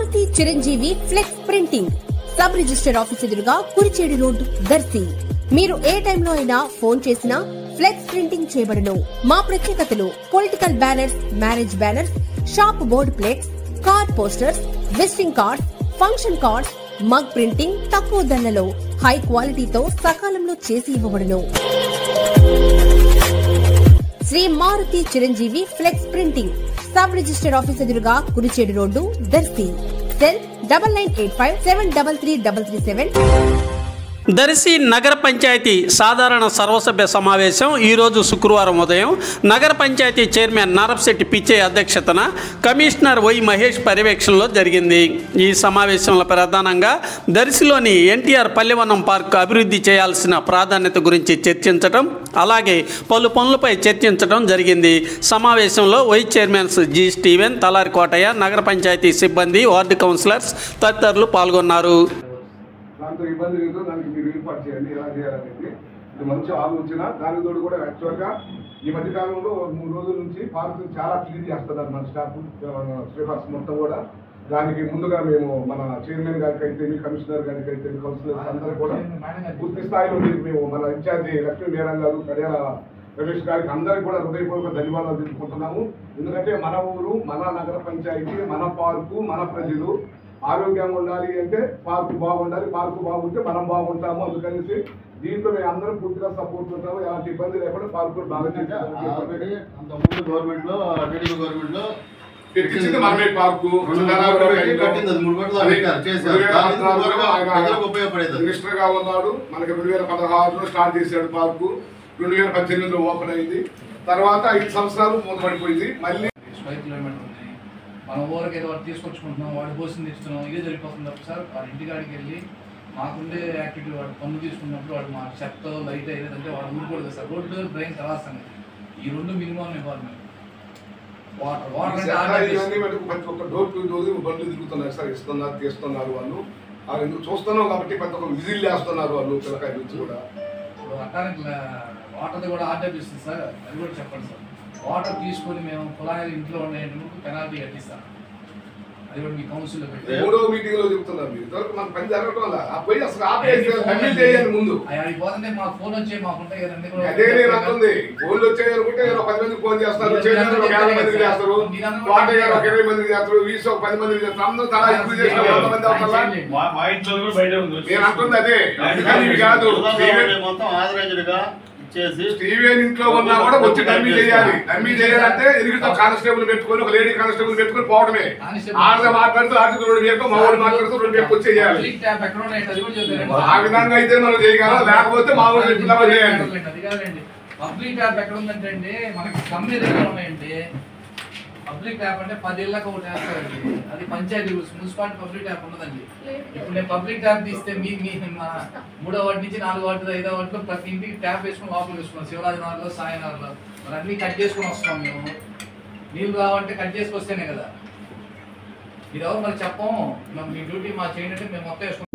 Maruti Chiranjeevi flex printing sub register office ఎదురుగా Kurichedu road Darsi. మీరు ఏ టైంలో అయినా ఫోన్ చేసినా ఫ్లెక్స్ ప్రింటింగ్ చేయబడును. మా ప్రత్యేకతలు political banners, marriage banners, shop board plates, card posters, visiting cards, function cards, mug printing తక్కువ ధరలలో హై క్వాలిటీతో సకాలంలో చేసి ఇవ్వబడును. Shri Maruti Chiranjeevi flex printing sub register office ఎదురుగా కురిచేడు రోడ్డు దర్శి. సెల్ 9985733337. దర్శి నగర పంచాయతీ సాధారణ సర్వసభ్య సమావేశం ఈరోజు శుక్రవారం ఉదయం నగర పంచాయతీ చైర్మన్ నారపశెట్టి పిచ్చయ్య అధ్యక్షతన కమిషనర్ వై మహేష్ పర్యవేక్షణలో జరిగింది. ఈ సమావేశంలో ప్రధానంగా దర్శిలోని ఎన్టీఆర్ పల్లెవనం పార్క్ అభివృద్ధి చేయాల్సిన ప్రాధాన్యత గురించి చర్చించడం, అలాగే పలు పనులపై చర్చించడం జరిగింది. సమావేశంలో వైస్ చైర్మన్స్ జి స్టీవెన్, తలారి కోటయ్య, నగర పంచాయతీ సిబ్బంది, వార్డు కౌన్సిలర్స్ తదితరులు పాల్గొన్నారు. దాంతో ఇబ్బంది లేదు, దానికి మీరు ఏర్పాటు చేయండి, ఎలా చేయాలనేది ఇది మంచి ఆలోచన. దానికి తోడు కూడా యాక్చువల్గా ఈ మధ్యకాలంలో 3 రోజుల నుంచి పార్క్ చాలా క్లీన్ చేస్తున్నారు మన స్టాఫ్ శ్రీనివాస్ మొత్తం కూడా. దానికి ముందుగా మేము మన చైర్మన్ గారికి అయితే, కమిషనర్ గారికి అయితే, కౌన్సిలర్స్ అందరూ కూడా పూర్తి స్థాయిలో మేము మన ఇన్ఛార్జి లక్ష్మీ మేడం గారు, కడియాల రమేష్ గారికి అందరికీ కూడా హృదయపూర్వక ధన్యవాదాలు తెలుపుకుంటున్నాము. ఎందుకంటే మన ఊరు, మన నగర పంచాయతీ, మన పార్కు, మన ప్రజలు ఆరోగ్యంగా ఉండాలి అంటే పార్కు బాగుండాలి, పార్కు బాగుంటే మనం బాగుంటాము. అందుకనేసి దీంట్లో మేము అందరం పూర్తిగా సపోర్ట్ ఉంటాము. ఎలాంటి ఇబ్బంది లేకుండా పార్కు బాగా మినిస్టర్ గా ఉన్నాడు. మనకి 2016లో స్టార్ట్ చేశాడు పార్కు, 2018లో ఓపెన్ అయింది. తర్వాత 5 సంవత్సరాలు మూతపడిపోయింది. మళ్ళీ మన ఊరికి ఏదో వాడు తీసుకొచ్చుకుంటున్నాం, వాడు పోసింది ఇస్తున్నాం, ఇదే జరిగిపోతుంది తప్ప సార్. వాడి ఇంటికాడికి వెళ్ళి మాకుండే యాక్టివిటీ వాడు పనులు తీసుకున్నప్పుడు వాడు మా చెత్త లైట్ అయ్యేదంటే వాడు ఊరుకోలేదు సార్. రోడ్డు డ్రైన్ తర్వాత సంగతి ఈ 2 మినిమం ఇవ్వాలి. వాటర్ ప్రతి ఒక్క డోర్ టు డోర్ బండ్లు తిరుగుతున్నారు సార్, ఇస్తున్నారు, తీస్తున్నారు. వాళ్ళు ఎందుకు చూస్తున్నాం కాబట్టి ప్రతి ఒక్క విజిల్ వేస్తున్నారు వాళ్ళు పిల్లకాయ నుంచి కూడా. అట్టానికి వాటర్ది కూడా ఆర్డర్ ఇస్తుంది సార్, అది కూడా చెప్పండి సార్. వాటర్ తీసుకొని మేము కుళాయిలు ఇంట్లో ఉండేందుకు పెనాల్టీ కట్టిస్తాం. అది కూడా మీ కౌన్సిల్లో పెట్టి 3వ మీటింగ్ లో చెప్తున్నారు. మీరు మన పని జరగడం వల్ల పోయి అసలు ఆపేయాలి ముందు. అవి పోతుంటే మాకు ఫోన్ వచ్చే మాకుంటాయి కదండి. అదే నేను అంటుంది, ఫోన్లు వచ్చాయి అనుకుంటే 10 మందికి ఫోన్ చేస్తారు, 50 మందికి చేస్తారు, కోటయ్య గారు 20 మందికి చేస్తారు, వీసు 10 మందికి చేస్తారు. అందరూ తలా ఎక్కువ చేసిన 100 మంది అవుతారా? నేను అంటుంది అదే కాదు. స్టీవెన్ ఇంట్లో ఉన్నా కూడా వచ్చి డమ్మీ చేయాలి. డమ్మీ చేయాలంటే ఎదుగుతో కానిస్టేబుల్ పెట్టుకొని, ఒక లేడీ కానిస్టేబుల్ పెట్టుకొని పోవడమే. ఆడగా మాట్లాడుతూ ఆటకు 2 వేలకు, మామూలు మాట్లాడుతూ 2 వేలకు వచ్చి చేయాలి. ఆ విధంగా అయితే మనం చేయగలం, లేకపోతే మామూలు చేయాలి. పబ్లిక్ ట్యాప్ ఎక్కడ ఉందంటే అండి, మనకి కమ్మి దగ్గర ఉన్నాయండి. పబ్లిక్ ట్యాప్ అంటే 10 ఇళ్ళకి ఒకటి వేస్తారండి. అది panchayat rules, municipality public tap ఉన్నదండి. ఇప్పుడు నేను పబ్లిక్ ట్యాప్ తీస్తే మీ 3వ వార్డు నుంచి 4వ వార్డు, 5వ వార్డులో ప్రతి ఇంటికి ట్యాప్ వేసుకుని లోపల వేసుకున్నాం. శివరాజు నగర్లో, సాయినగర్లో మరి అన్ని కట్ చేసుకుని వస్తాం. మేము నీళ్ళు కావాలంటే కట్ చేసుకొస్తేనే కదా. ఇది ఎవరు మరి చెప్పము, మీ డ్యూటీ మా చేయండి అంటే మేము మొత్తం వేసుకుంటాం.